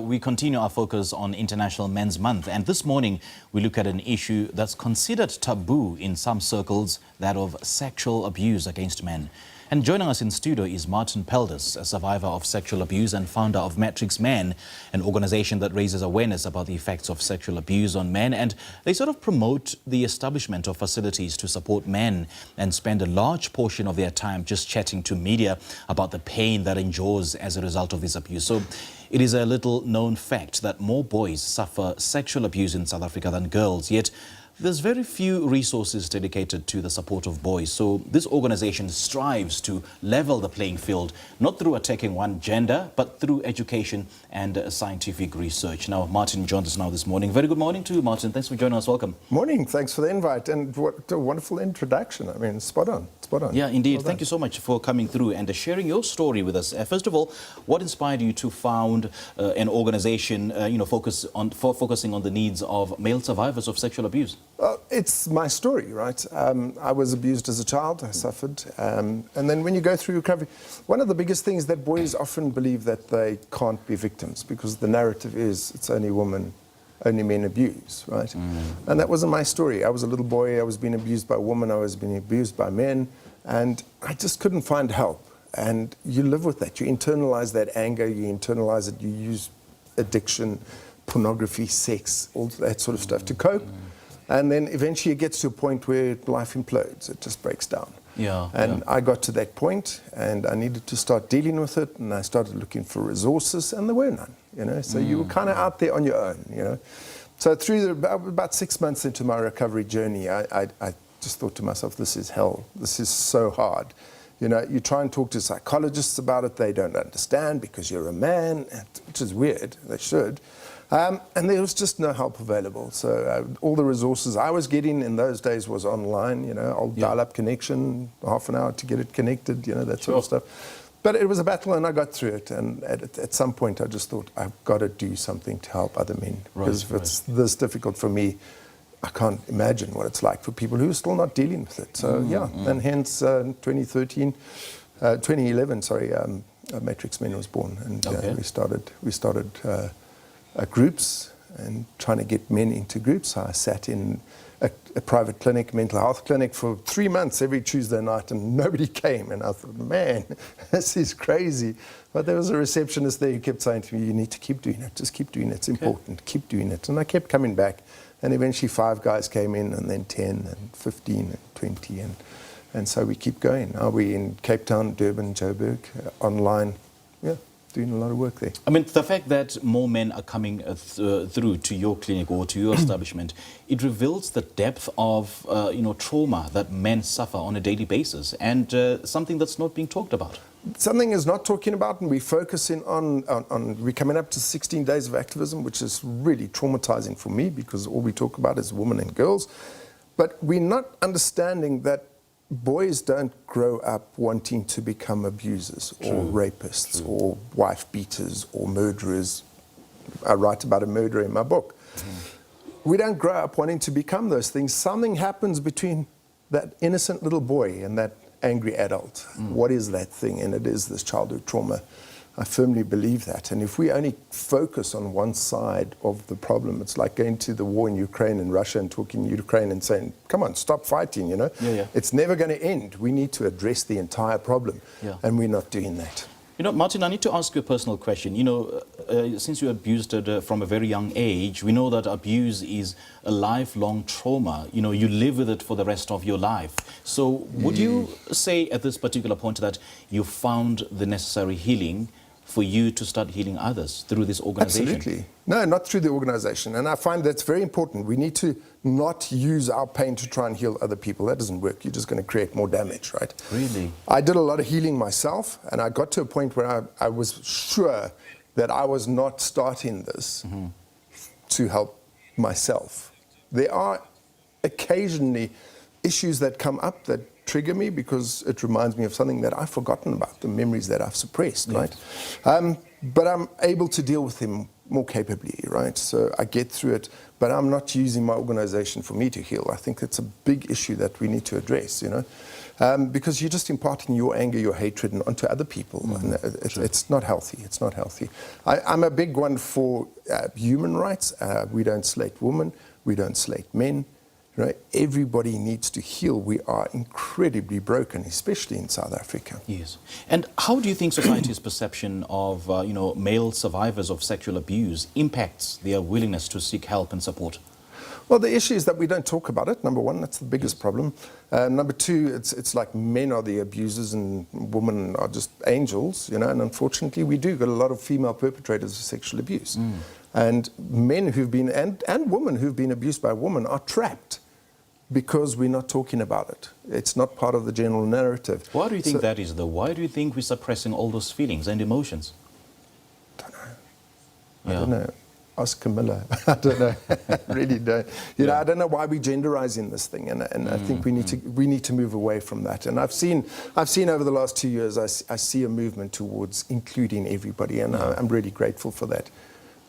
we continue our focus on International Men's Month, and this morning we look at an issue that's considered taboo in some circles, that of sexual abuse against men. And joining us in studio is Martin Pelders, a survivor of sexual abuse and founder of MENS, an organization that raises awareness about the effects of sexual abuse on men, and they sort of promote the establishment of facilities to support men and spend a large portion of their time just chatting to media about the pain that endures as a result of this abuse. So it is a little known fact that more boys suffer sexual abuse in South Africa than girls, yet there's very few resources dedicated to the support of boys. So this organization strives to level the playing field, not through attacking one gender, but through education and scientific research. Now, Martin joins us now this morning. Very good morning to you, Martin. Thanks for joining us. Welcome. Morning. Thanks for the invite. And what a wonderful introduction. I mean, spot on. Spot on. Yeah, indeed. Thank you so much for coming through and sharing your story with us. First of all, what inspired you to found an organization, focusing on the needs of male survivors of sexual abuse? It's my story, right? I was abused as a child. I suffered. And then when you go through recovery, one of the biggest things that boys often believe that they can't be victims because the narrative is it's only women, only men abuse, right? And that wasn't my story. I was a little boy. I was being abused by women. I was being abused by men. And I just couldn't find help. And you live with that. You internalize that anger. You internalize it. You use addiction, pornography, sex, all that sort of stuff to cope. And then eventually it gets to a point where life implodes. It just breaks down. I got to that point, and I needed to start dealing with it, and I started looking for resources, and there were none, So you were kind of out there on your own, So through about 6 months into my recovery journey, I just thought to myself, this is hell. This is so hard. You try and talk to psychologists about it. They don't understand because you're a man, which is weird. They should. And there was just no help available. So all the resources I was getting in those days was online, old dial-up connection, half an hour to get it connected, that sort of stuff. But it was a battle, and I got through it. And at some point, I just thought, I've got to do something to help other men. Because if it's this difficult for me, I can't imagine what it's like for people who are still not dealing with it. So, and hence 2011, MENS was born. And we started groups and trying to get men into groups. I sat in a private clinic, mental health clinic, for 3 months every Tuesday night, and nobody came. And I thought, man, this is crazy. But there was a receptionist there who kept saying to me, you need to keep doing it. Just keep doing it. It's important. Keep doing it. And I kept coming back. And eventually 5 guys came in, and then 10 and 15 and 20. And so we keep going. Now we're in Cape Town, Durban, Joburg, online. Doing a lot of work there. I mean, the fact that more men are coming through to your clinic or to your establishment, it reveals the depth of trauma that men suffer on a daily basis, and something that's not being talked about. Something is not talking about, and we're focusing on we're coming up to 16 days of activism, which is really traumatizing for me because all we talk about is women and girls. But we're not understanding that boys don't grow up wanting to become abusers or rapists or wife beaters or murderers. I write about a murderer in my book. We don't grow up wanting to become those things. Something happens between that innocent little boy and that angry adult. What is that thing? And it is this childhood trauma. I firmly believe that. And if we only focus on one side of the problem, it's like going to the war in Ukraine and Russia and talking to Ukraine and saying, come on, stop fighting, It's never going to end. We need to address the entire problem. And we're not doing that. Martin, I need to ask you a personal question. Since you were abused from a very young age, we know that abuse is a lifelong trauma. You live with it for the rest of your life. So would you say at this particular point that you found the necessary healing for you to start healing others through this organization? Absolutely. No, not through the organization. And I find that's very important. We need to not use our pain to try and heal other people. That doesn't work. You're just going to create more damage, right? Really? I did a lot of healing myself, and I got to a point where I was sure that I was not starting this to help myself. There are occasionally issues that come up that trigger me because it reminds me of something that I've forgotten about, the memories that I've suppressed, right? But I'm able to deal with them more capably, right? So I get through it, but I'm not using my organization for me to heal. I think it's a big issue that we need to address, because you're just imparting your anger, your hatred onto other people. And it's not healthy. It's not healthy. I'm a big one for human rights. We don't slate women. We don't slate men. Right? Everybody needs to heal. We are incredibly broken, especially in South Africa. Yes. And how do you think society's perception of male survivors of sexual abuse impacts their willingness to seek help and support? Well, the issue is that we don't talk about it. Number one, that's the biggest problem. Number two, it's like men are the abusers and women are just angels, and unfortunately we do got a lot of female perpetrators of sexual abuse. And men who've been, and women who've been abused by women are trapped because we're not talking about it. It's not part of the general narrative. Why do you think that is, though? Why do you think we're suppressing all those feelings and emotions? I don't know. Ask Camilla. I don't know. I really don't. I don't know why we're genderizing this thing, and I think we need to move away from that. And I've seen over the last 2 years, I see a movement towards including everybody, and I'm really grateful for that.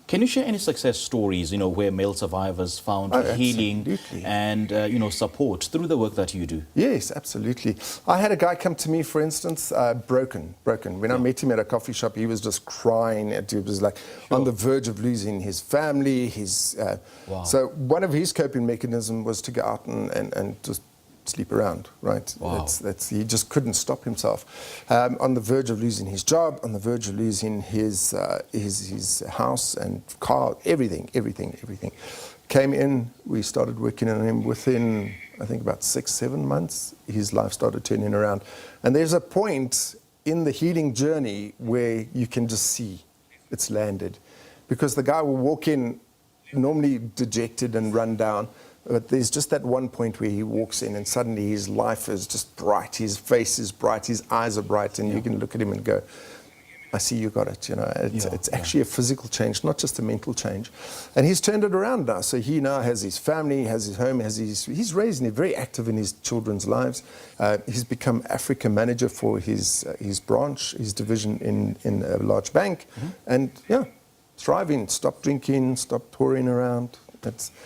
Can you share any success stories, where male survivors found healing and, support through the work that you do? Yes, absolutely. I had a guy come to me, for instance, broken. When I met him at a coffee shop, he was just crying. It was like on the verge of losing his family. So one of his coping mechanisms was to go out and just sleep around, right? Wow. He just couldn't stop himself. On the verge of losing his job, on the verge of losing his house and car, everything. Came in, we started working on him. Within, I think, about 6-7 months, his life started turning around. And there's a point in the healing journey where you can just see it's landed. Because the guy will walk in normally dejected and run down, but there's just that one point where he walks in and suddenly his life is just bright, his face is bright, his eyes are bright, and you can look at him and go, I see you got it. It's actually a physical change, not just a mental change. And he's turned it around now. So he now has his family, has his home, he's raising it, very active in his children's lives. He's become Africa manager for his branch, his division in a large bank. And thriving, stopped drinking, stopped touring around.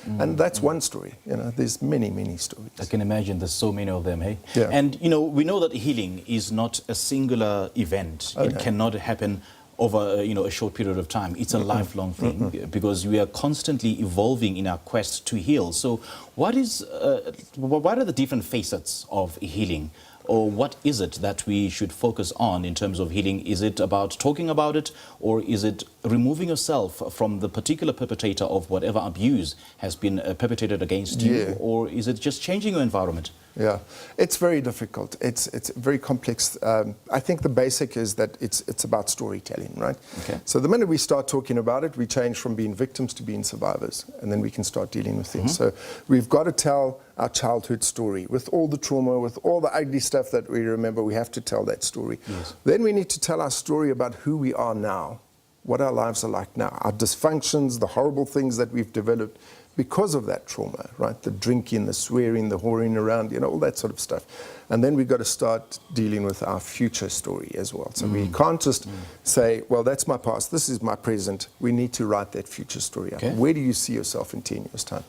And that's one story. There's many stories. I can imagine there's so many of them, hey? Yeah. And, we know that healing is not a singular event. It cannot happen over, a short period of time. It's a lifelong thing because we are constantly evolving in our quest to heal. So what are the different facets of healing? Or what is it that we should focus on in terms of healing? Is it about talking about it, or is it removing yourself from the particular perpetrator of whatever abuse has been perpetrated against you, or is it just changing your environment? Yeah, it's very difficult. It's very complex. I think the basic is that it's about storytelling, right? Okay. So the minute we start talking about it, we change from being victims to being survivors, and then we can start dealing with things. So we've got to tell our childhood story with all the trauma, with all the ugly stuff that we remember. We have to tell that story. Yes. Then we need to tell our story about who we are now, what our lives are like now, our dysfunctions, the horrible things that we've developed because of that trauma, right? The drinking, the swearing, the whoring around, all that sort of stuff. And then we've got to start dealing with our future story as well. So we can't just say, well, that's my past, this is my present. We need to write that future story out. Where do you see yourself in 10 years' time?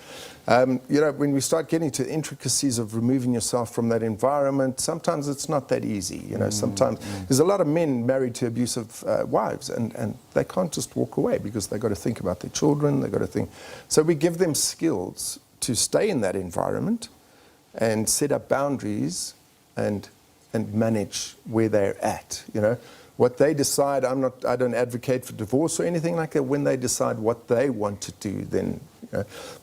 When we start getting to the intricacies of removing yourself from that environment, sometimes it's not that easy. Sometimes there's a lot of men married to abusive wives, and they can't just walk away because they've got to think about their children, they've got to think. So we give them skills to stay in that environment and set up boundaries and manage where they're at. What they decide, I don't advocate for divorce or anything like that. When they decide what they want to do, then.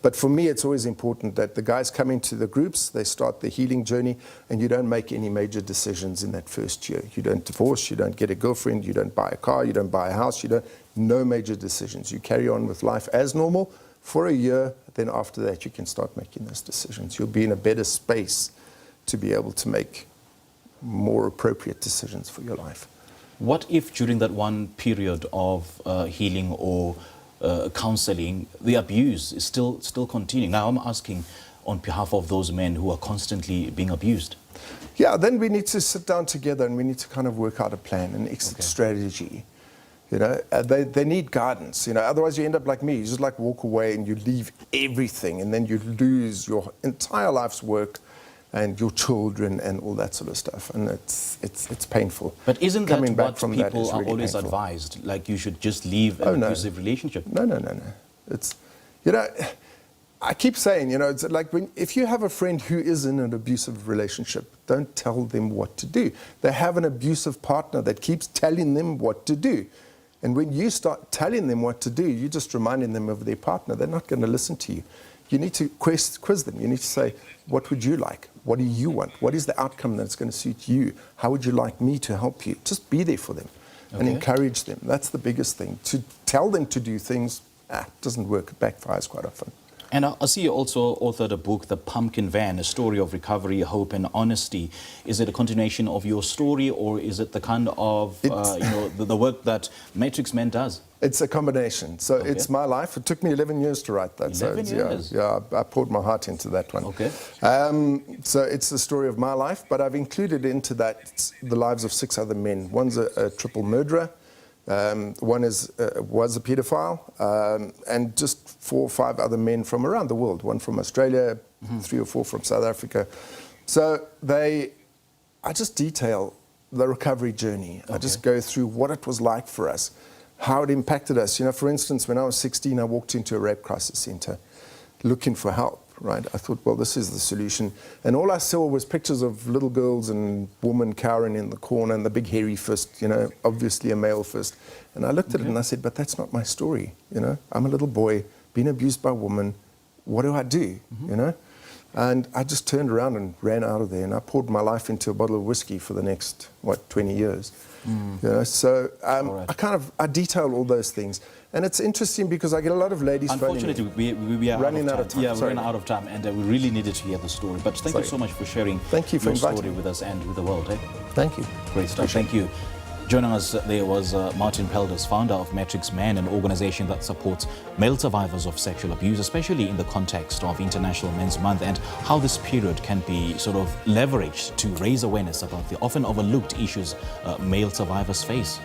But for me, it's always important that the guys come into the groups, they start the healing journey, and you don't make any major decisions in that first year. You don't divorce, you don't get a girlfriend, you don't buy a car, you don't buy a house, no major decisions. You carry on with life as normal for a year, then after that you can start making those decisions. You'll be in a better space to be able to make more appropriate decisions for your life. What if during that one period of healing or counseling, the abuse is still continuing? Now I'm asking on behalf of those men who are constantly being abused. Yeah, then we need to sit down together and we need to kind of work out a plan, an exit strategy. They need guidance. Otherwise you end up like me. You just walk away and you leave everything, and then you lose your entire life's work, and your children and all that sort of stuff. And it's painful. But isn't that Coming back what from that people is are really always painful. advised? Like you should just leave an abusive relationship? No. It's, you know, I keep saying, you know, it's like if you have a friend who is in an abusive relationship, don't tell them what to do. They have an abusive partner that keeps telling them what to do. And when you start telling them what to do, you're just reminding them of their partner. They're not going to listen to you. You need to quiz them. You need to say, what would you like? What do you want? What is the outcome that's going to suit you? How would you like me to help you? Just be there for them and encourage them. That's the biggest thing. To tell them to do things, doesn't work. It backfires quite often. And I see you also authored a book, The Pumpkin Van, a story of recovery, hope and honesty. Is it a continuation of your story, or is it the kind of, you know, the work that Matrix Men does? It's a combination. So it's my life. It took me 11 years to write that. 11 years? Yeah, I poured my heart into that one. Okay. So it's the story of my life, but I've included into that the lives of 6 other men. One's a triple murderer. One was a paedophile, and just 4 or 5 other men from around the world. One from Australia, 3 or 4 from South Africa. So I just detail the recovery journey. I just go through what it was like for us, how it impacted us. You know, for instance, when I was 16, I walked into a rape crisis center looking for help. Right, I thought, well, this is the solution. And all I saw was pictures of little girls and women cowering in the corner and the big hairy fist, you know, obviously a male fist. And I looked at it and I said, but that's not my story, you know. I'm a little boy, being abused by a woman. What do I do, you know? And I just turned around and ran out of there, and I poured my life into a bottle of whiskey for the next, 20 years. You know, so I detail all those things. And it's interesting because I get a lot of ladies Unfortunately, we are running out of time. Yeah, we're running out of time, and we really needed to hear the story. But thank you so much for sharing your story with us and with the world. Thank you. Great stuff. Thank you. Joining us there was Martin Pelders, founder of Matrix Men, an organization that supports male survivors of sexual abuse, especially in the context of International Men's Month, and how this period can be sort of leveraged to raise awareness about the often overlooked issues male survivors face.